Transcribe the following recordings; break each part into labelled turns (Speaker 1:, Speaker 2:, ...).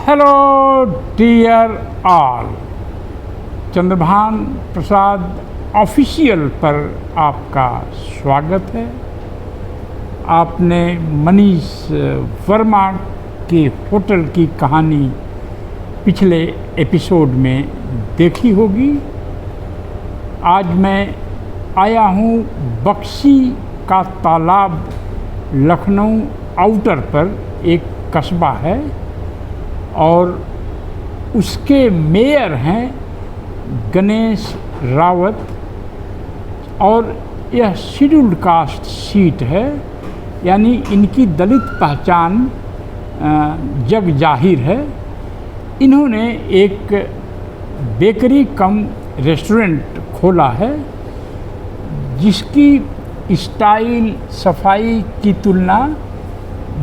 Speaker 1: Hello dear all, Chandrabhan प्रसाद official पर आपका स्वागत है। आपने मनीष वर्मा के होटल की कहानी पिछले एपिसोड में देखी होगी। आज मैं आया हूँ बख्शी का तालाब, लखनऊ आउटर पर एक कस्बा है और उसके मेयर हैं गणेश रावत और यह शेड्यूल्ड कास्ट सीट है, यानी इनकी दलित पहचान जग जाहिर है। इन्होंने एक बेकरी कम रेस्टोरेंट खोला है जिसकी स्टाइल सफाई की तुलना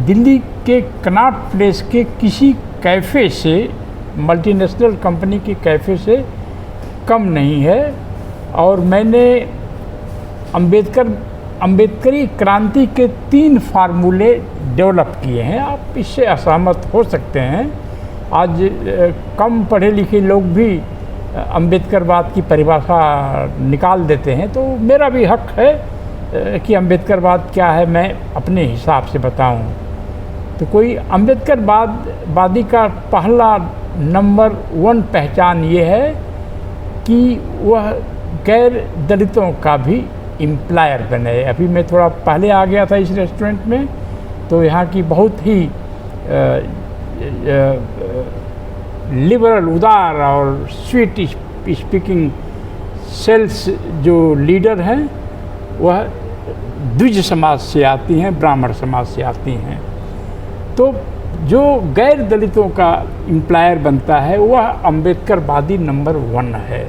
Speaker 1: दिल्ली के कनॉट प्लेस के किसी कैफ़े से, मल्टीनेशनल कंपनी के कैफ़े से कम नहीं है। और मैंने अंबेडकरी क्रांति के 3 फार्मूले डेवलप किए हैं। आप इससे असहमत हो सकते हैं। आज कम पढ़े लिखे लोग भी अंबेडकरवाद की परिभाषा निकाल देते हैं, तो मेरा भी हक है कि अंबेडकरवाद क्या है मैं अपने हिसाब से बताऊं। तो कोई अंबेडकरवादी का पहला नंबर 1 पहचान ये है कि वह गैर दलितों का भी एम्प्लॉयर बने। अभी मैं थोड़ा पहले आ गया था इस रेस्टोरेंट में, तो यहाँ की बहुत ही लिबरल, उदार और स्वीट स्पीकिंग सेल्स जो लीडर हैं वह द्विज समाज से आती हैं, ब्राह्मण समाज से आती हैं। तो जो गैर दलितों का एम्प्लॉयर बनता है वह अंबेडकरवादी नंबर 1 है।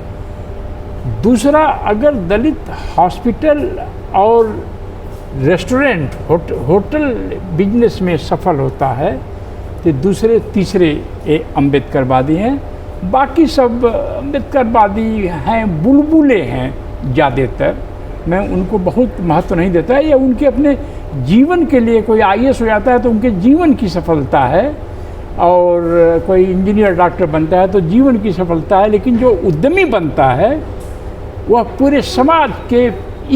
Speaker 1: दूसरा, अगर दलित हॉस्पिटल और रेस्टोरेंट होटल बिजनेस में सफल होता है तो दूसरे तीसरे ये अंबेडकरवादी हैं। बाकी सब अंबेडकरवादी हैं, बुलबुले हैं ज़्यादातर। मैं उनको बहुत महत्व नहीं देता है। या उनके अपने जीवन के लिए, कोई IAS हो जाता है तो उनके जीवन की सफलता है, और कोई इंजीनियर डॉक्टर बनता है तो जीवन की सफलता है। लेकिन जो उद्यमी बनता है वह पूरे समाज के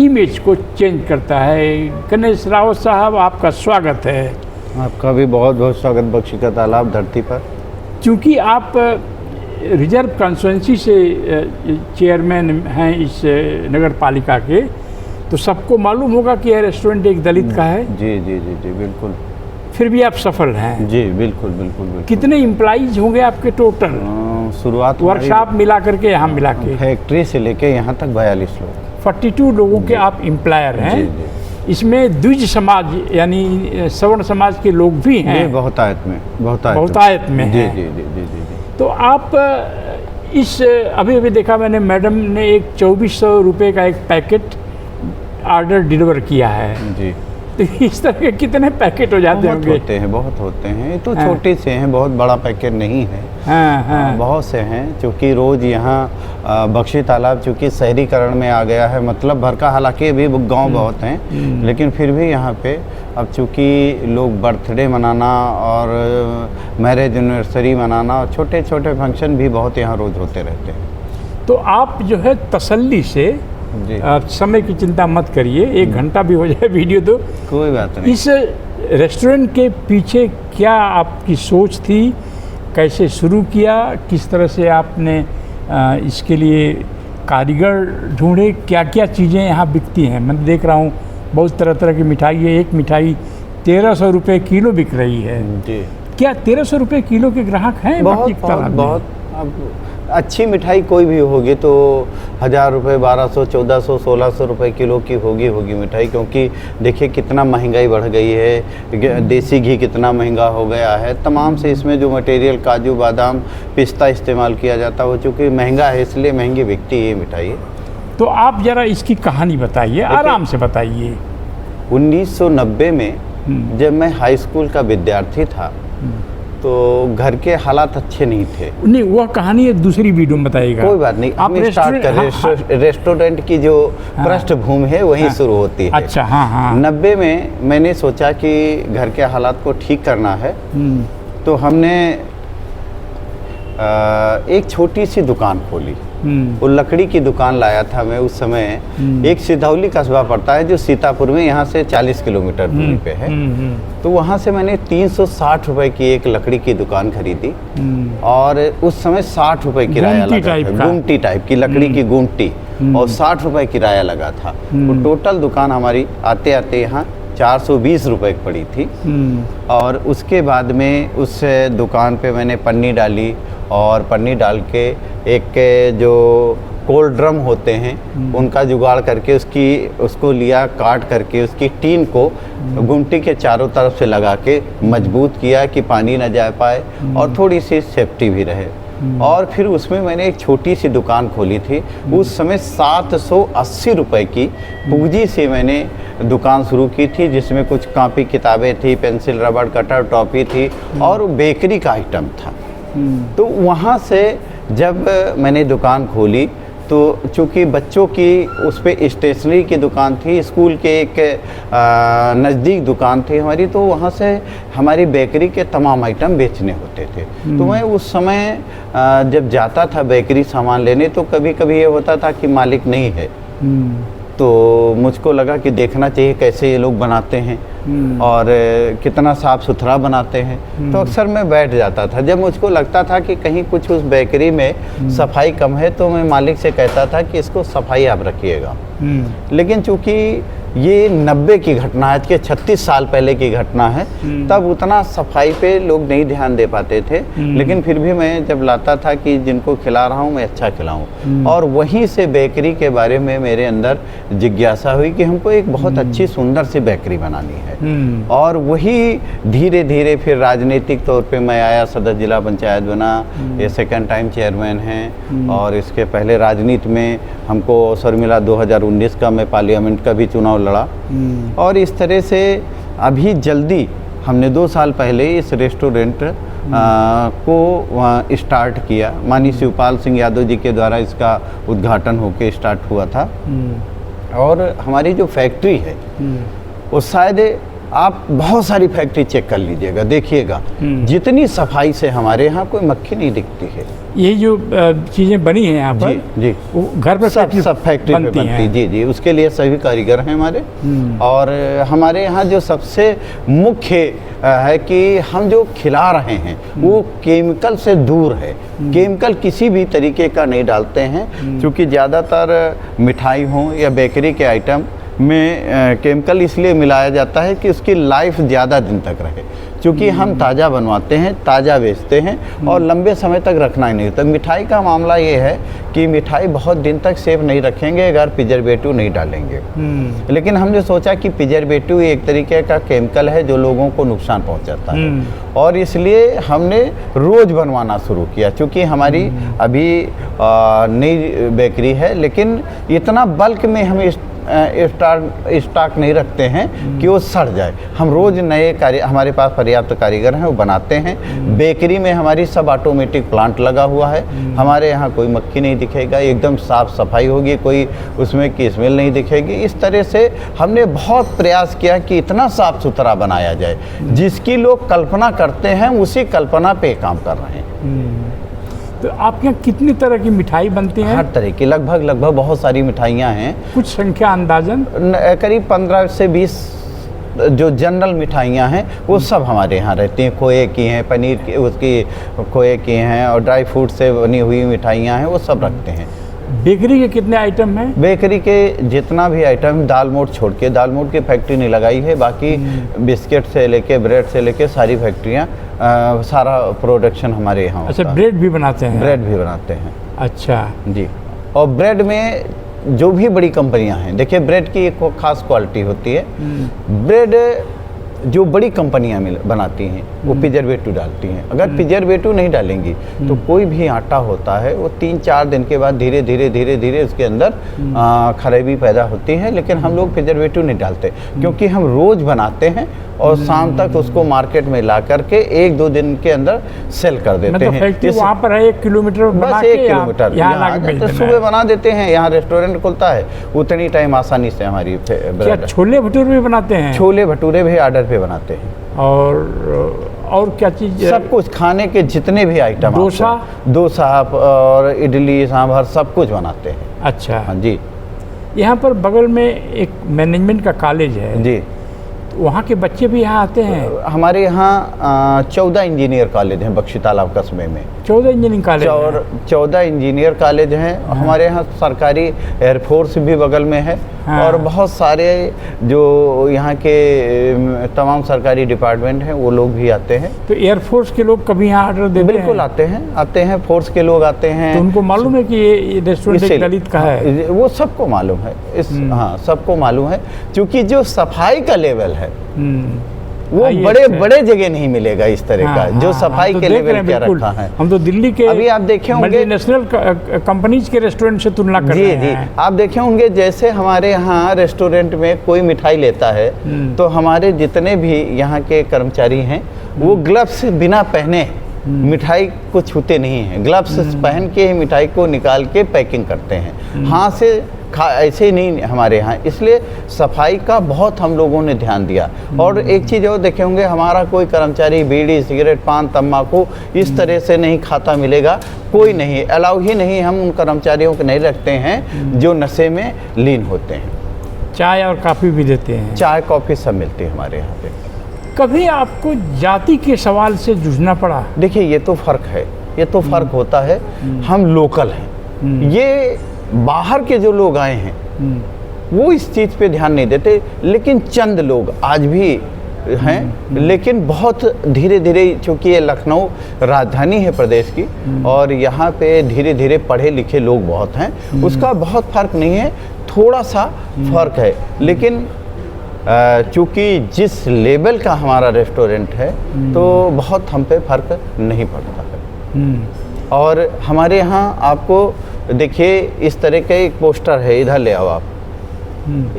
Speaker 1: इमेज को चेंज करता है। गणेश रावत साहब, आपका स्वागत है।
Speaker 2: आपका भी बहुत बहुत स्वागत बख्शी का तालाब धरती पर।
Speaker 1: क्योंकि आप रिजर्व कॉन्स्टिट्यूंसी से चेयरमैन हैं इस नगर पालिका के, तो सबको मालूम होगा कि यह रेस्टोरेंट एक दलित का है।
Speaker 2: जी जी जी जी बिल्कुल।
Speaker 1: फिर भी आप सफल हैं।
Speaker 2: जी बिल्कुल बिल्कुल बिल्कुल।
Speaker 1: कितने एम्प्लॉइज होंगे आपके टोटल?
Speaker 2: शुरुआत
Speaker 1: वर्कशॉप मिला करके, यहाँ मिला के
Speaker 2: फैक्ट्री से लेके यहाँ तक 42 लोग,
Speaker 1: 42 लोगों के आप एम्प्लॉयर हैं।
Speaker 2: जी, जी।
Speaker 1: इसमें द्विज समाज यानी सवर्ण समाज के लोग भी हैं।
Speaker 2: बहुतायत में
Speaker 1: बहुतायत में
Speaker 2: जी,
Speaker 1: हैं।
Speaker 2: जी जी जी जी जी।
Speaker 1: तो आप इस अभी देखा मैंने, मैडम ने एक 2400 रुपये का एक पैकेट ऑर्डर डिलीवर किया है।
Speaker 2: जी।
Speaker 1: तो इस तरह के कितने पैकेट हो जाते होंगे?
Speaker 2: बहुत होते हैं। ये तो छोटे से हैं, बहुत बड़ा पैकेट नहीं है।
Speaker 1: हाँ।
Speaker 2: बहुत से हैं, क्योंकि रोज़ यहाँ बख्शी तालाब चूँकि शहरीकरण में आ गया है, मतलब भर का, हालांकि अभी गांव बहुत हैं, लेकिन फिर भी यहाँ पे अब चूँकि लोग बर्थडे मनाना और मैरिज एनिवर्सरी मनाना और छोटे छोटे फंक्शन भी बहुत यहाँ रोज़ होते रहते हैं।
Speaker 1: तो आप जो है तसल्ली से, समय की चिंता मत करिए, 1 घंटा भी हो जाए वीडियो तो
Speaker 2: कोई बात नहीं।
Speaker 1: इस रेस्टोरेंट के पीछे क्या आपकी सोच थी? कैसे शुरू किया? किस तरह से आपने इसके लिए कारीगर ढूंढे? क्या क्या चीज़ें यहाँ बिकती हैं? मैं देख रहा हूँ बहुत तरह तरह की मिठाई है। एक मिठाई 1300 रुपये किलो बिक रही है।
Speaker 2: जी।
Speaker 1: क्या 1300 रुपये किलो के ग्राहक हैं?
Speaker 2: बहुत अब अच्छी मिठाई कोई भी होगी तो 1000 रुपये, 1200, 1400, 1600 रुपये किलो की होगी मिठाई। क्योंकि देखिए कितना महंगाई बढ़ गई है, देसी घी कितना महंगा हो गया है, तमाम से इसमें जो मटेरियल काजू बादाम पिस्ता इस्तेमाल किया जाता है वो चूँकि महंगा है, इसलिए महंगी बिकती है ये मिठाई।
Speaker 1: तो आप ज़रा इसकी कहानी बताइए, आराम से बताइए।
Speaker 2: 1990 में जब मैं हाई स्कूल का विद्यार्थी था तो घर के हालात अच्छे नहीं थे।
Speaker 1: नहीं, वह कहानी दूसरी वीडियो में बताइएगा।
Speaker 2: कोई बात नहीं, आप स्टार्ट करें। रेस्टोरेंट की जो पृष्ठभूमि है वहीं शुरू होती है।
Speaker 1: अच्छा। हाँ।
Speaker 2: 90 में मैंने सोचा कि घर के हालात को ठीक करना है, तो हमने एक छोटी सी दुकान खोली। वो लकड़ी की दुकान लाया था मैं उस समय। एक सिधौली कस्बा पड़ता है जो सीतापुर में यहाँ से 40 किलोमीटर दूरी पे है। तो वहाँ से मैंने 360 रुपए की एक लकड़ी की दुकान खरीदी और उस समय 60 रुपए किराया लगा था। गुमटी टाइप की लकड़ी की गुमटी और 60 रुपए किराया लगा था। तो टोटल दुकान हमारी आते आते यहाँ 420 रुपए की पड़ी थी। और उसके बाद में उस दुकान पे मैंने पन्नी डाली और पन्नी डाल के एक जो कोल्ड ड्रम होते हैं उनका जुगाड़ करके उसको लिया, काट करके उसकी टीन को गुमटी के चारों तरफ से लगा के मजबूत किया कि पानी न जा पाए और थोड़ी सी सेफ्टी भी रहे। और फिर उसमें मैंने एक छोटी सी दुकान खोली थी। उस समय 780 रुपए की पूंजी से मैंने दुकान शुरू की थी, जिसमें कुछ कॉपी किताबें थी, पेंसिल, रबड़, कटर, टॉपी थी और बेकरी का आइटम था। तो वहाँ से जब मैंने दुकान खोली तो चूँकि बच्चों की उस पर स्टेशनरी की दुकान थी, स्कूल के एक नज़दीक दुकान थी हमारी, तो वहाँ से हमारी बेकरी के तमाम आइटम बेचने होते थे। तो मैं उस समय जब जाता था बेकरी सामान लेने तो कभी कभी ये होता था कि मालिक नहीं है, तो मुझको लगा कि देखना चाहिए कैसे ये लोग बनाते हैं और कितना साफ़ सुथरा बनाते हैं। तो अक्सर मैं बैठ जाता था। जब मुझको लगता था कि कहीं कुछ उस बेकरी में सफाई कम है तो मैं मालिक से कहता था कि इसको सफाई आप रखिएगा। लेकिन चूँकि ये 90 की घटना है, आज के 36 साल पहले की घटना है, तब उतना सफाई पे लोग नहीं ध्यान दे पाते थे। लेकिन फिर भी मैं जब लाता था कि जिनको खिला रहा हूँ मैं अच्छा खिलाऊँ। और वहीं से बेकरी के बारे में मेरे अंदर जिज्ञासा हुई कि हमको एक बहुत अच्छी सुंदर सी बेकरी बनानी है। और वही धीरे धीरे फिर राजनीतिक तौर पे मैं आया, सदर जिला पंचायत बना, ये सेकंड टाइम चेयरमैन हैं। और इसके पहले राजनीति में हमको अवसर मिला, 2019 का मैं पार्लियामेंट का भी चुनाव लड़ा। और इस तरह से अभी जल्दी हमने 2 साल पहले इस रेस्टोरेंट को स्टार्ट किया। माननीय शिवपाल सिंह यादव जी के द्वारा इसका उद्घाटन होके स्टार्ट हुआ था। और हमारी जो फैक्ट्री है वो शायद आप बहुत सारी फैक्ट्री चेक कर लीजिएगा, देखिएगा जितनी सफाई से हमारे यहाँ कोई मक्खी नहीं दिखती है।
Speaker 1: ये जो चीज़ें बनी हैं यहाँ पर
Speaker 2: जी
Speaker 1: वो घर पर
Speaker 2: सब फैक्ट्री में बनती है। जी, उसके लिए सभी कारीगर हैं हमारे। और हमारे यहाँ जो सबसे मुख्य है कि हम जो खिला रहे हैं वो केमिकल से दूर है। केमिकल किसी भी तरीके का नहीं डालते हैं, क्योंकि ज़्यादातर मिठाई हो या बेकरी के आइटम में केमिकल इसलिए मिलाया जाता है कि उसकी लाइफ ज़्यादा दिन तक रहे। क्योंकि हम ताज़ा बनवाते हैं, ताज़ा बेचते हैं और लंबे समय तक रखना ही नहीं होता। मिठाई का मामला ये है कि मिठाई बहुत दिन तक सेफ नहीं रखेंगे अगर प्रिजर्वेटिव नहीं डालेंगे। लेकिन हमने सोचा कि प्रिजर्वेटिव एक तरीके का केमिकल है जो लोगों को नुकसान पहुंचाता है, और इसलिए हमने रोज़ बनवाना शुरू किया। क्योंकि हमारी अभी नई बेकरी है, लेकिन इतना बल्क में हम स्टॉक नहीं रखते हैं कि वो सड़ जाए। हम रोज़ नए हमारे पास पर्याप्त कारीगर हैं, वो बनाते हैं। बेकरी में हमारी सब ऑटोमेटिक प्लांट लगा हुआ है। हमारे यहाँ कोई मक्खी नहीं दिखेगा, एकदम साफ़ सफाई होगी, कोई उसमें की स्मेल नहीं दिखेगी। इस तरह से हमने बहुत प्रयास किया कि इतना साफ़ सुथरा बनाया जाए, जिसकी लोग कल्पना करते हैं उसी कल्पना पे काम कर रहे हैं।
Speaker 1: तो आपके यहाँ कितनी तरह की मिठाई बनती हैं?
Speaker 2: हर तरह की, लगभग बहुत सारी मिठाइयाँ हैं।
Speaker 1: कुछ संख्या अंदाजन
Speaker 2: करीब 15 से 20 जो जनरल मिठाइयाँ हैं वो सब हमारे यहाँ रहती हैं। खोए की हैं, पनीर की, उसकी खोए की हैं, और ड्राई फ्रूट से बनी हुई मिठाइयाँ हैं, वो सब रखते हैं।
Speaker 1: बेकरी के कितने आइटम हैं?
Speaker 2: बेकरी के जितना भी आइटम, दाल मोठ छोड़ के, दाल मोठ की फैक्ट्री नहीं लगाई है, बाकी बिस्किट से लेके ब्रेड से लेके सारी फैक्ट्रियाँ, सारा प्रोडक्शन हमारे यहाँ होता है।
Speaker 1: अच्छा, ब्रेड भी बनाते हैं?
Speaker 2: ब्रेड भी बनाते हैं।
Speaker 1: अच्छा
Speaker 2: जी। और ब्रेड में जो भी बड़ी कंपनियां हैं, देखिए ब्रेड की एक खास क्वालिटी होती है। ब्रेड जो बड़ी कंपनियां बनाती हैं वो प्रिजर्वेटिव डालती हैं। अगर प्रिजर्वेटिव नहीं डालेंगी तो कोई भी आटा होता है वो 3-4 दिन के बाद धीरे धीरे उसके अंदर खराबी पैदा होती है। लेकिन हम लोग प्रिजर्वेटिव नहीं डालते, क्योंकि हम रोज़ बनाते हैं और शाम तक उसको मार्केट में ला करके 1-2 दिन के अंदर सेल कर देते हैं।
Speaker 1: फैक्ट्री वहाँ पर है 1 किलोमीटर,
Speaker 2: बस 1 किलोमीटर यहाँ सुबह बना देते हैं। यहाँ रेस्टोरेंट खुलता है, उतनी टाइम आसानी से हमारी।
Speaker 1: क्या छोले भटूरे भी बनाते हैं?
Speaker 2: छोले भटूरे भी ऑर्डर पे बनाते हैं।
Speaker 1: और क्या चीज़?
Speaker 2: सब कुछ खाने के जितने भी आइटम, डोसा और इडली सांभर सब कुछ बनाते हैं।
Speaker 1: अच्छा।
Speaker 2: हाँ जी।
Speaker 1: यहाँ पर बगल में एक मैनेजमेंट का कॉलेज है
Speaker 2: जी,
Speaker 1: वहाँ के बच्चे भी यहाँ आते हैं?
Speaker 2: हमारे यहाँ 14 इंजीनियर कॉलेज हैं बख्शी तालाब कस्बे में।
Speaker 1: 14 इंजीनियरिंग कॉलेज?
Speaker 2: 14 इंजीनियर कॉलेज हैं। हमारे यहाँ सरकारी एयरफोर्स भी बगल में है।
Speaker 1: हाँ।
Speaker 2: और बहुत सारे जो यहाँ के तमाम सरकारी डिपार्टमेंट हैं वो लोग भी आते हैं।
Speaker 1: तो एयरफोर्स के लोग कभी यहाँ ऑर्डर देते हैं?
Speaker 2: बिल्कुल आते हैं फोर्स के लोग आते हैं।
Speaker 1: तो उनको मालूम है कि ये रेस्टोरेंट दलित का है?
Speaker 2: वो सबको मालूम है। हाँ, सबको मालूम है, क्योंकि जो सफाई का लेवल है वो बड़े जगह नहीं मिलेगा इस तरह का, जो सफाई के लेवल क्या रखा है।
Speaker 1: हम तो दिल्ली के
Speaker 2: अभी आप देखे होंगे
Speaker 1: मल्टीनेशनल कंपनीज के रेस्टोरेंट से तुलना कर रहे हैं।
Speaker 2: जी, आप देखे होंगे जैसे हमारे यहाँ रेस्टोरेंट में कोई मिठाई लेता है तो हमारे जितने भी यहाँ के कर्मचारी हैं वो ग्लव्स बिना पहने मिठाई को छूते नहीं हैं। ग्लव्स पहन के ही मिठाई को निकाल के पैकिंग करते हैं। हाथ से ऐसे नहीं हमारे यहाँ, इसलिए सफाई का बहुत हम लोगों ने ध्यान दिया। और एक चीज़ और देखे होंगे, हमारा कोई कर्मचारी बीड़ी सिगरेट पान तम्बाकू इस तरह से नहीं खाता मिलेगा, कोई नहीं, अलाउ ही नहीं। हम उन कर्मचारियों को नहीं रखते हैं जो नशे में लीन होते हैं।
Speaker 1: चाय और कॉफ़ी भी देते हैं?
Speaker 2: चाय कॉफ़ी सब मिलती है हमारे यहाँ पे।
Speaker 1: कभी आपको जाति के सवाल से जूझना पड़ा?
Speaker 2: देखिए, ये तो फ़र्क है, ये तो फ़र्क होता है। हम लोकल हैं, ये बाहर के जो लोग आए हैं वो इस चीज़ पे ध्यान नहीं देते, लेकिन चंद लोग आज भी हैं। लेकिन बहुत धीरे धीरे, चूँकि ये लखनऊ राजधानी है प्रदेश की और यहाँ पे धीरे धीरे पढ़े लिखे लोग बहुत हैं, उसका बहुत फ़र्क नहीं है, थोड़ा सा फ़र्क है। लेकिन चूँकि जिस लेवल का हमारा रेस्टोरेंट है तो बहुत हम पे फ़र्क नहीं पड़ता है। और हमारे यहाँ आपको देखिए इस तरह का एक पोस्टर है, इधर ले आओ आप,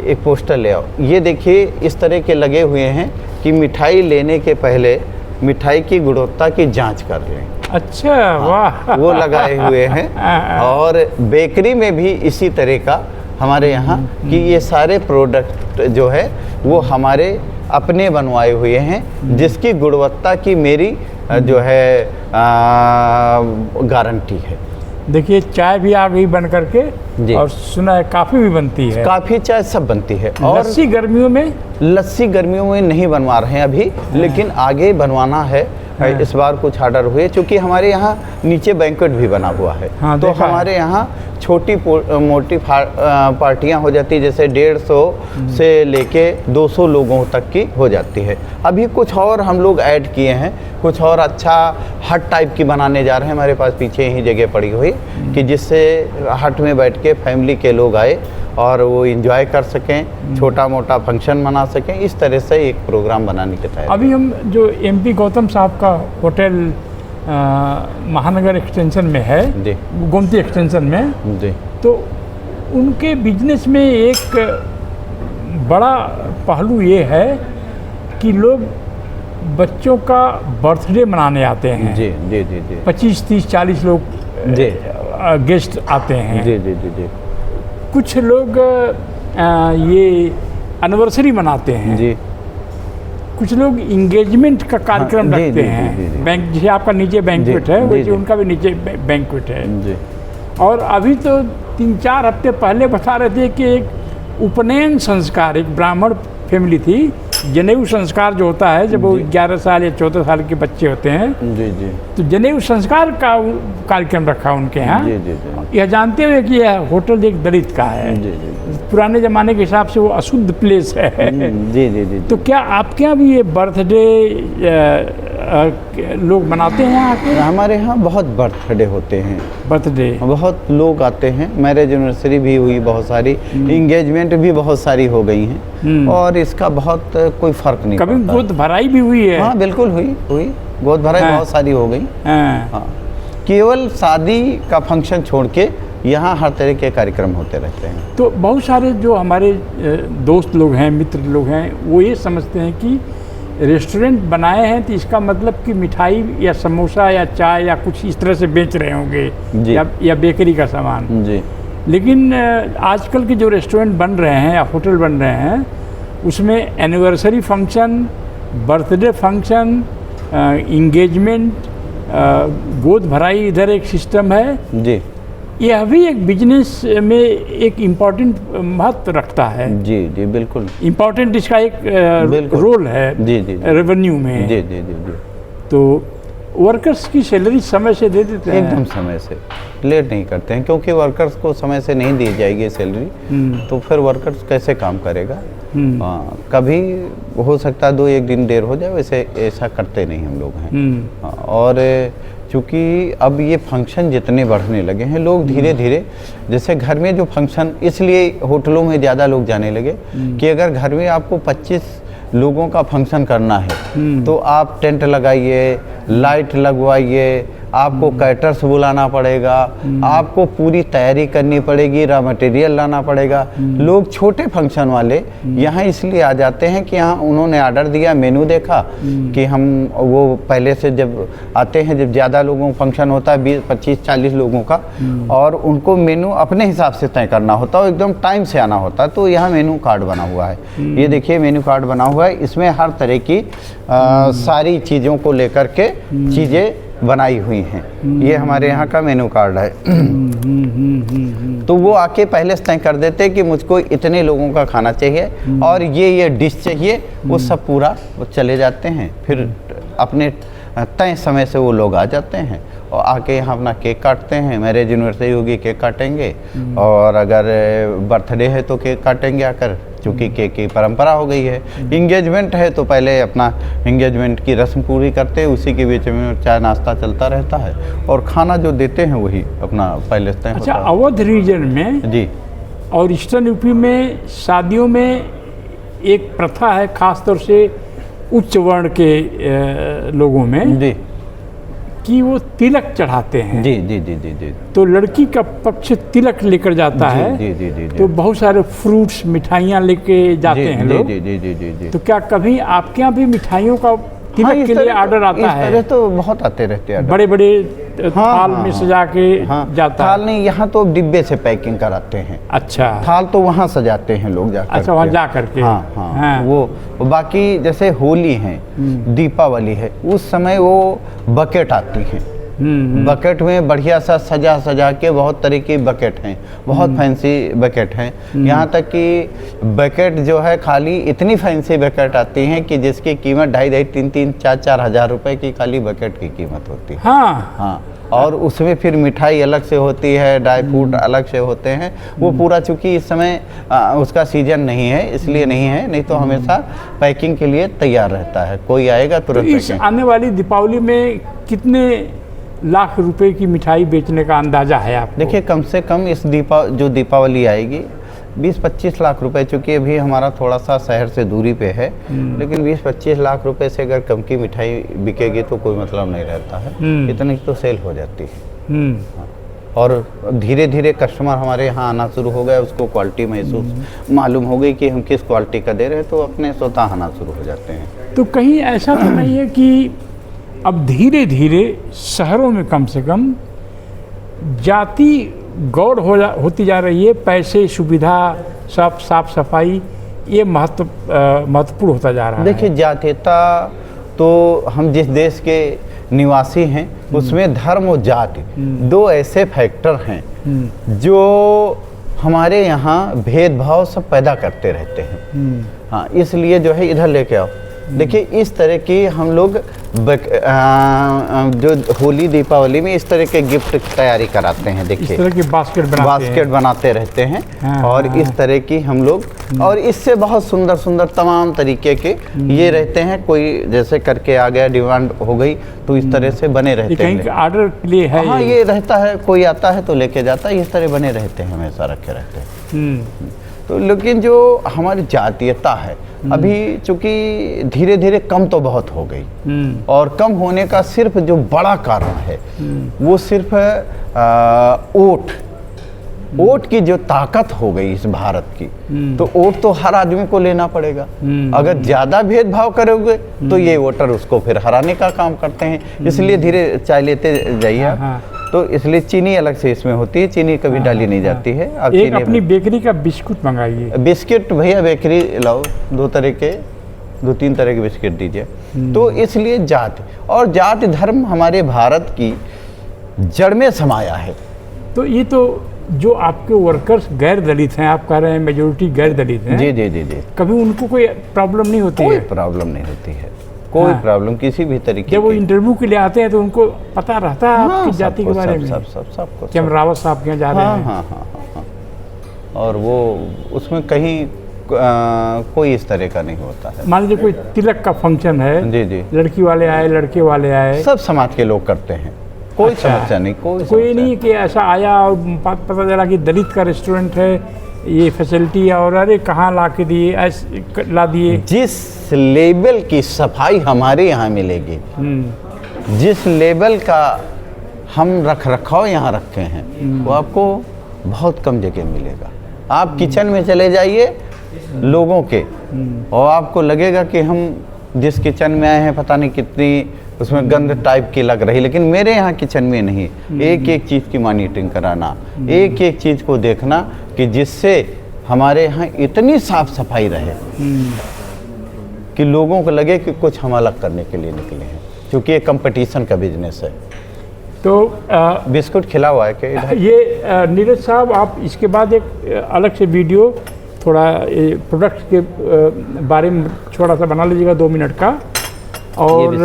Speaker 2: एक पोस्टर ले आओ। ये देखिए इस तरह के लगे हुए हैं कि मिठाई लेने के पहले मिठाई की गुणवत्ता की जांच कर लें।
Speaker 1: अच्छा, वाह।
Speaker 2: वो लगाए हुए हैं। और बेकरी में भी इसी तरह का हमारे यहाँ कि ये सारे प्रोडक्ट जो है वो हमारे अपने बनवाए हुए हैं, जिसकी गुणवत्ता की मेरी जो है गारंटी है।
Speaker 1: देखिए, चाय भी आ गई बन करके, और सुना है काफ़ी भी बनती है?
Speaker 2: काफ़ी, चाय सब बनती है। और
Speaker 1: लस्सी गर्मियों में?
Speaker 2: लस्सी गर्मियों में नहीं बनवा रहे हैं अभी, लेकिन आगे बनवाना है। इस बार कुछ ऑर्डर हुए, क्योंकि हमारे यहाँ नीचे बैंक्वेट भी बना हुआ है।
Speaker 1: हाँ,
Speaker 2: तो हमारे यहाँ छोटी मोटी पार्टियाँ हो जाती है, जैसे 150 से लेके 200 लोगों तक की हो जाती है। अभी कुछ और हम लोग ऐड किए हैं, कुछ और अच्छा हट टाइप की बनाने जा रहे हैं। हमारे पास पीछे ही जगह पड़ी हुई कि जिससे हट में बैठ के फैमिली के लोग आए और वो एंजॉय कर सकें, छोटा मोटा फंक्शन मना सकें, इस तरह से एक प्रोग्राम बनाने के तहत।
Speaker 1: अभी हम जो MP गौतम साहब का होटल महानगर एक्सटेंशन में है, गोमती एक्सटेंशन में
Speaker 2: जी,
Speaker 1: तो उनके बिजनेस में एक बड़ा पहलू ये है कि लोग बच्चों का बर्थडे मनाने आते हैं।
Speaker 2: जी जी जी जी
Speaker 1: 25, 30, 40 लोग
Speaker 2: जी
Speaker 1: गेस्ट आते हैं।
Speaker 2: जी जी जी जी
Speaker 1: कुछ लोग ये एनिवर्सरी मनाते हैं
Speaker 2: जी।
Speaker 1: कुछ लोग इंगेजमेंट का कार्यक्रम
Speaker 2: हाँ, जी,
Speaker 1: रखते
Speaker 2: जी,
Speaker 1: हैं।
Speaker 2: जी, जी, जी।
Speaker 1: बैंक, जैसे आपका नीचे बैंक्वेट है, वैसे उनका भी नीचे बैंक्वेट है।
Speaker 2: जी।
Speaker 1: और अभी तो 3-4 हफ्ते पहले बता रहे थे कि एक उपनयन संस्कार, एक ब्राह्मण फैमिली थी, जनेऊ संस्कार जो होता है जब वो 11 साल या 14 साल के बच्चे होते हैं,
Speaker 2: जी जी,
Speaker 1: तो जनेऊ संस्कार का कार्यक्रम रखा उनके यहाँ।
Speaker 2: जी जी जी।
Speaker 1: यह जानते हुए कि यह होटल एक दलित का है,
Speaker 2: जी जी,
Speaker 1: पुराने ज़माने के हिसाब से वो अशुद्ध प्लेस है।
Speaker 2: जी जी जी।
Speaker 1: तो क्या आपके यहाँ भी ये बर्थडे लोग मनाते हैं यहाँ के?
Speaker 2: हमारे यहाँ बहुत बर्थडे होते हैं,
Speaker 1: बर्थडे
Speaker 2: बहुत लोग आते हैं। मैरिज एनिवर्सरी भी हुई बहुत सारी, इंगेजमेंट भी बहुत सारी हो गई हैं, और इसका बहुत कोई फ़र्क नहीं
Speaker 1: कभी
Speaker 2: पड़ता।
Speaker 1: गोद भराई भी हुई है?
Speaker 2: हाँ बिल्कुल हुई गोद भराई बहुत सारी हो गई। हाँ, केवल शादी का फंक्शन छोड़ के यहाँ हर तरह के कार्यक्रम होते रहते हैं।
Speaker 1: तो बहुत सारे जो हमारे दोस्त लोग हैं, मित्र लोग हैं, वो ये समझते हैं कि रेस्टोरेंट बनाए हैं तो इसका मतलब कि मिठाई या समोसा या चाय या कुछ इस तरह से बेच रहे होंगे, या बेकरी का सामान
Speaker 2: जी।
Speaker 1: लेकिन आजकल के जो रेस्टोरेंट बन रहे हैं या होटल बन रहे हैं, उसमें anniversary function birthday function, engagement, गोद भराई इधर एक सिस्टम है।
Speaker 2: जी
Speaker 1: यह भी एक बिजनेस में एक इम्पॉर्टेंट महत्व रखता है।
Speaker 2: जी जी बिल्कुल
Speaker 1: इम्पॉर्टेंट इसका एक
Speaker 2: बिल्कुल।
Speaker 1: रोल है
Speaker 2: जी जी
Speaker 1: रेवेन्यू में।
Speaker 2: जी जी जी जी
Speaker 1: तो वर्कर्स की सैलरी समय से दे देते हैं?
Speaker 2: एकदम समय से, लेट नहीं करते हैं, क्योंकि वर्कर्स को समय से नहीं दी जाएगी सैलरी तो फिर वर्कर्स कैसे काम करेगा। कभी हो सकता है 2-1 दिन देर हो जाए, वैसे ऐसा करते नहीं हम लोग हैं। और चूँकि अब ये फंक्शन जितने बढ़ने लगे हैं, लोग धीरे धीरे, जैसे घर में जो फंक्शन, इसलिए होटलों में ज़्यादा लोग जाने लगे कि अगर घर में आपको 25 लोगों का फंक्शन करना है तो आप टेंट लगाइए, लाइट लगवाइए, आपको कैटर्स बुलाना पड़ेगा, आपको पूरी तैयारी करनी पड़ेगी, रॉ मटेरियल लाना पड़ेगा। लोग छोटे फंक्शन वाले यहाँ इसलिए आ जाते हैं कि यहाँ उन्होंने ऑर्डर दिया, मेनू देखा कि हम वो पहले से जब आते हैं, जब ज़्यादा लोगों का फंक्शन होता है 20, 25, 40 लोगों का, और उनको मेनू अपने हिसाब से तय करना होता है, एकदम टाइम से आना होता है। तो यहाँ मेनू कार्ड बना हुआ है, ये देखिए मेनू कार्ड बना हुआ है, इसमें हर तरह की सारी चीज़ों को लेकर के चीज़ें बनाई हुई हैं। ये हमारे यहाँ का मेनू कार्ड है। तो वो आके पहले से तय कर देते हैं कि मुझको इतने लोगों का खाना चाहिए और ये डिश चाहिए, वो सब पूरा वो चले जाते हैं। फिर अपने तय समय से वो लोग आ जाते हैं और आके यहाँ अपना केक काटते हैं। मैरिज एनिवर्सरी होगी केक काटेंगे, और अगर बर्थडे है तो केक काटेंगे आकर, क्योंकि केक की परंपरा हो गई है। इंगेजमेंट है तो पहले अपना इंगेजमेंट की रस्म पूरी करते हैं, उसी के बीच में चाय नाश्ता चलता रहता है, और खाना जो देते हैं वही अपना पहले तय होता है।
Speaker 1: अवध रीजन में
Speaker 2: जी
Speaker 1: और ईस्टर्न यूपी में शादियों में एक प्रथा है, खास तौर से उच्च वर्ण के लोगों में,
Speaker 2: जी
Speaker 1: कि वो तिलक चढ़ाते हैं।
Speaker 2: जी जी जी जी जी
Speaker 1: तो लड़की का पक्ष तिलक लेकर जाता है।
Speaker 2: जी जी जी
Speaker 1: तो बहुत सारे फ्रूट्स, मिठाइयाँ लेके जाते हैं लोग।
Speaker 2: जी जी जी जी जी।
Speaker 1: तो क्या कभी आपके यहाँ भी मिठाइयों का तिलक के लिए ऑर्डर आता है?
Speaker 2: इस तरह तो बहुत आते रहते हैं,
Speaker 1: बड़े बड़े थाल में सजा के जाता है।
Speaker 2: थाल नहीं, यहाँ तो डिब्बे से पैकिंग कराते हैं।
Speaker 1: अच्छा,
Speaker 2: थाल तो वहाँ सजाते हैं लोग जाकर।
Speaker 1: अच्छा, वहाँ जा करके।
Speaker 2: हाँ, हाँ हाँ। वो बाकी जैसे होली है, दीपावली है, उस समय वो बकेट आती हैं। बकेट में बढ़िया सा सजा सजा के, बहुत तरह की बकेट हैं, बहुत फैंसी बकेट हैं। यहाँ तक कि बकेट जो है, खाली इतनी फैंसी बकेट आती हैं कि जिसकी कीमत 2,500, 3,000, 4,000 हज़ार रुपए की खाली बकेट की कीमत होती है।
Speaker 1: हाँ
Speaker 2: हाँ, और उसमें फिर मिठाई अलग से होती है, ड्राई फ्रूट अलग से होते हैं। वो पूरा, चूँकि इस समय उसका सीजन नहीं है इसलिए नहीं है, नहीं तो हमेशा पैकिंग के लिए तैयार रहता है, कोई आएगा तुरंत।
Speaker 1: तो इस आने वाली दीपावली में कितने लाख रुपए की मिठाई बेचने का अंदाजा है आपको?
Speaker 2: देखिए, कम से कम इस जो दीपावली आएगी 20-25 लाख रुपए, चूँकि अभी हमारा थोड़ा सा शहर से दूरी पे है, लेकिन 20-25 लाख रुपए से अगर कम की मिठाई बिकेगी तो कोई मतलब नहीं रहता है, इतनी तो सेल हो जाती है। हाँ। और धीरे धीरे कस्टमर हमारे यहाँ आना शुरू हो गया, उसको क्वालिटी महसूस मालूम हो गई कि हम किस क्वालिटी का दे रहे हैं, तो अपने स्वतः आना शुरू हो जाते हैं।
Speaker 1: तो कहीं ऐसा तो नहीं है कि अब धीरे धीरे शहरों में कम से कम जाति गौर होती जा रही है, पैसे, सुविधा, सब साफ सफाई, ये महत्वपूर्ण होता जा रहा है?
Speaker 2: देखिए, जातीयता तो हम जिस देश के निवासी हैं उसमें धर्म और जाति दो ऐसे फैक्टर हैं जो हमारे यहाँ भेदभाव सब पैदा करते रहते हैं। हाँ, इसलिए जो है इधर लेके आओ। देखिए, इस तरह की हम लोग जो होली दीपावली में इस तरह के गिफ्ट तैयारी कराते हैं। देखिए,
Speaker 1: इस तरह के बास्केट
Speaker 2: बनाते रहते हैं।
Speaker 1: हाँ,
Speaker 2: और
Speaker 1: हाँ,
Speaker 2: इस तरह की हम लोग, और इससे बहुत सुंदर सुंदर तमाम तरीके के ये रहते हैं। कोई जैसे करके आ गया, डिमांड हो गई, तो इस तरह से बने रहते हैं।
Speaker 1: कहीं ऑर्डर के लिए है?
Speaker 2: हाँ, ये रहता है, कोई आता है तो लेके जाता है, इस तरह बने रहते हैं, हमेशा रखे रहते हैं। तो लेकिन जो हमारी जातीयता है अभी चूँकि धीरे धीरे कम तो बहुत हो गई, और कम होने का सिर्फ जो बड़ा कारण है वो सिर्फ वोट की जो ताकत हो गई इस भारत की, तो वोट तो हर आदमी को लेना पड़ेगा। अगर ज़्यादा भेदभाव करोगे तो ये वोटर उसको फिर हराने का काम करते हैं। इसलिए धीरे चाय लेते जाइए आप। तो इसलिए चीनी अलग से इसमें होती है, चीनी कभी डाली नहीं जाती है। अब
Speaker 1: एक अपनी बेकरी का बिस्कुट मंगाइए।
Speaker 2: बिस्किट भैया बेकरी लाओ, 2 तरह के 2-3 तरह के बिस्किट दीजिए। तो इसलिए जाति और जाति धर्म हमारे भारत की जड़ में समाया है।
Speaker 1: तो ये तो जो आपके वर्कर्स गैर दलित हैं, आप कह रहे हैं मेजोरिटी गैर दलित हैं,
Speaker 2: जी जी जी जी,
Speaker 1: कभी उनको कोई प्रॉब्लम नहीं होती
Speaker 2: कोई
Speaker 1: है?
Speaker 2: प्रॉब्लम नहीं होती है, कोई
Speaker 1: हाँ।
Speaker 2: प्रॉब्लम किसी भी तरीके
Speaker 1: जब वो
Speaker 2: की।
Speaker 1: इंटरव्यू के लिए आते हैं तो उनको पता रहता है
Speaker 2: हाँ,
Speaker 1: आपकी जाति के
Speaker 2: सबको,
Speaker 1: बारे में
Speaker 2: सबको
Speaker 1: कि हम रावत साहब के यहाँ जा रहे
Speaker 2: हाँ
Speaker 1: हैं?
Speaker 2: हाँ हाँ हाँ हाँ। और वो उसमें कहीं कोई इस तरह का नहीं होता है।
Speaker 1: मान लीजिए कोई तिलक का फंक्शन है,
Speaker 2: जी जी,
Speaker 1: लड़की वाले आए, लड़के वाले आए,
Speaker 2: सब समाज के लोग करते हैं, कोई
Speaker 1: अच्छा।
Speaker 2: समस्या नहीं, कोई
Speaker 1: कोई
Speaker 2: समस्या
Speaker 1: नहीं कि ऐसा आया और पता चला कि दलित का रेस्टोरेंट है, ये फैसिलिटी है, और अरे कहाँ ला के दिए, ऐसे ला दिए।
Speaker 2: जिस लेवल की सफाई हमारे यहाँ मिलेगी, जिस लेवल का हम रख रखाव यहाँ रखे हैं, वो आपको बहुत कम जगह मिलेगा। आप किचन में चले जाइए लोगों के, और आपको लगेगा कि हम जिस किचन में आए हैं पता नहीं कितनी उसमें गंद टाइप की लग रही, लेकिन मेरे यहाँ किचन में नहीं। एक एक चीज़ की मॉनिटरिंग कराना, एक एक चीज़ को देखना कि जिससे हमारे यहाँ इतनी साफ सफाई रहे कि लोगों को लगे कि कुछ हम अलग करने के लिए निकले हैं, क्योंकि ये कंपटीशन का बिजनेस है।
Speaker 1: तो
Speaker 2: बिस्कुट खिला हुआ है कि इधर?
Speaker 1: ये नीरज साहब, आप इसके बाद एक अलग से वीडियो थोड़ा प्रोडक्ट के बारे में छोटा सा बना लीजिएगा 2 मिनट का। और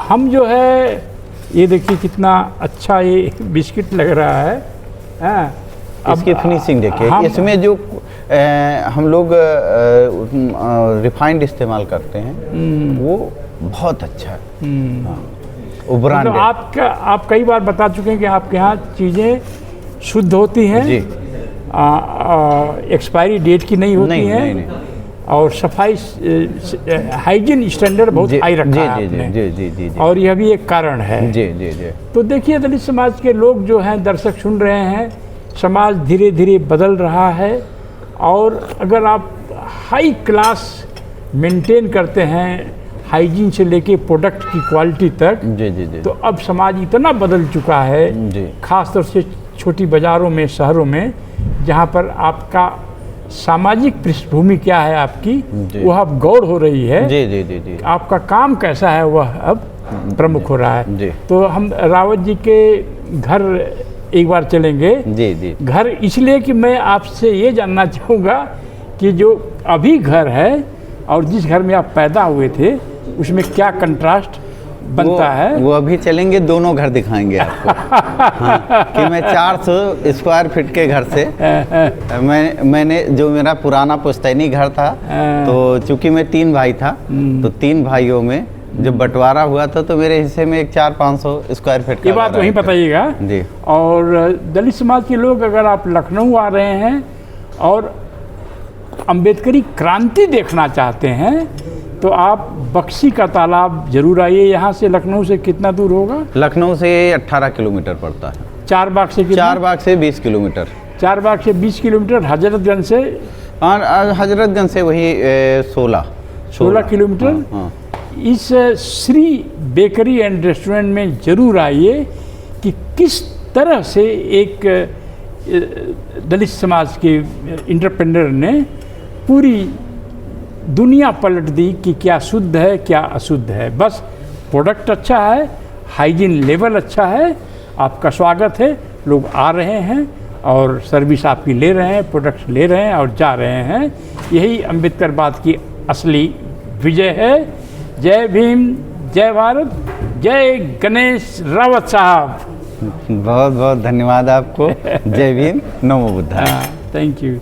Speaker 1: हम जो है ये देखिए कितना अच्छा ये बिस्किट लग रहा है। हाँ,
Speaker 2: इसकी फिनिशिंग देखिए, इसमें जो हम लोग रिफाइंड इस्तेमाल करते हैं वो बहुत अच्छा है। हाँ, वो ब्रांड है।
Speaker 1: आप कई बार बता चुके हैं कि आपके यहाँ चीज़ें शुद्ध होती हैं
Speaker 2: जी,
Speaker 1: एक्सपायरी डेट की नहीं होती हैं,
Speaker 2: नहीं, नहीं।
Speaker 1: और सफाई हाइजीन स्टैंडर्ड बहुत हाई रखा है आपने।
Speaker 2: जी जी जी जी,
Speaker 1: और यह भी एक कारण है।
Speaker 2: जी जी जी,
Speaker 1: तो देखिए दलित समाज के लोग जो हैं, दर्शक सुन रहे हैं, समाज धीरे धीरे बदल रहा है, और अगर आप हाई क्लास मेंटेन करते हैं, हाइजीन से लेके प्रोडक्ट की क्वालिटी तक,
Speaker 2: जी जी जी,
Speaker 1: तो अब समाज इतना बदल चुका है,
Speaker 2: जी,
Speaker 1: खास तौर से छोटी बाज़ारों में, शहरों में, जहाँ पर आपका सामाजिक पृष्ठभूमि क्या है आपकी, वह अब गौड़ हो रही है।
Speaker 2: जी जी जी जी,
Speaker 1: आपका काम कैसा है वह अब प्रमुख हो रहा है।
Speaker 2: जी।
Speaker 1: तो हम रावत जी के घर एक बार चलेंगे।
Speaker 2: जी जी,
Speaker 1: घर इसलिए कि मैं आपसे ये जानना चाहूँगा कि जो अभी घर है और जिस घर में आप पैदा हुए थे, उसमें क्या कंट्रास्ट बनता है?
Speaker 2: वो अभी चलेंगे, दोनों घर दिखाएंगे आपको। हाँ, कि मैं 400 स्क्वायर फीट के घर से मैंने जो मेरा पुराना पुश्तैनी घर था, तो चूंकि मैं 3 भाई था, तो 3 भाइयों में जब बंटवारा हुआ था तो मेरे हिस्से में एक 400-500 स्क्वायर फीट का
Speaker 1: ये बात वहीं बताइएगा
Speaker 2: जी।
Speaker 1: और दलित समाज के लोग, अगर आप लखनऊ आ रहे हैं और अम्बेडकरी क्रांति देखना चाहते हैं, तो आप बक्सी का तालाब जरूर आइए। यहाँ से लखनऊ से कितना दूर होगा?
Speaker 2: लखनऊ से 18 किलोमीटर पड़ता है।
Speaker 1: चारबाग से कितना?
Speaker 2: चारबाग से 20 किलोमीटर।
Speaker 1: चारबाग से 20 किलोमीटर। हजरतगंज से?
Speaker 2: और हजरतगंज से वही 16
Speaker 1: किलोमीटर।
Speaker 2: हाँ।
Speaker 1: इस श्री बेकरी एंड रेस्टोरेंट में ज़रूर आइए कि किस तरह से एक दलित समाज के इंटरप्रेन्योर ने पूरी दुनिया पलट दी कि क्या शुद्ध है क्या अशुद्ध है। बस प्रोडक्ट अच्छा है, हाइजीन लेवल अच्छा है, आपका स्वागत है, लोग आ रहे हैं और सर्विस आपकी ले रहे हैं, प्रोडक्ट्स ले रहे हैं और जा रहे हैं। यही अम्बेडकरवाद की असली विजय है। जय भीम, जय भारत, जय गणेश रावत साहब।
Speaker 2: बहुत बहुत धन्यवाद आपको। जय भीम, नमो बुद्धाय।
Speaker 1: Thank you.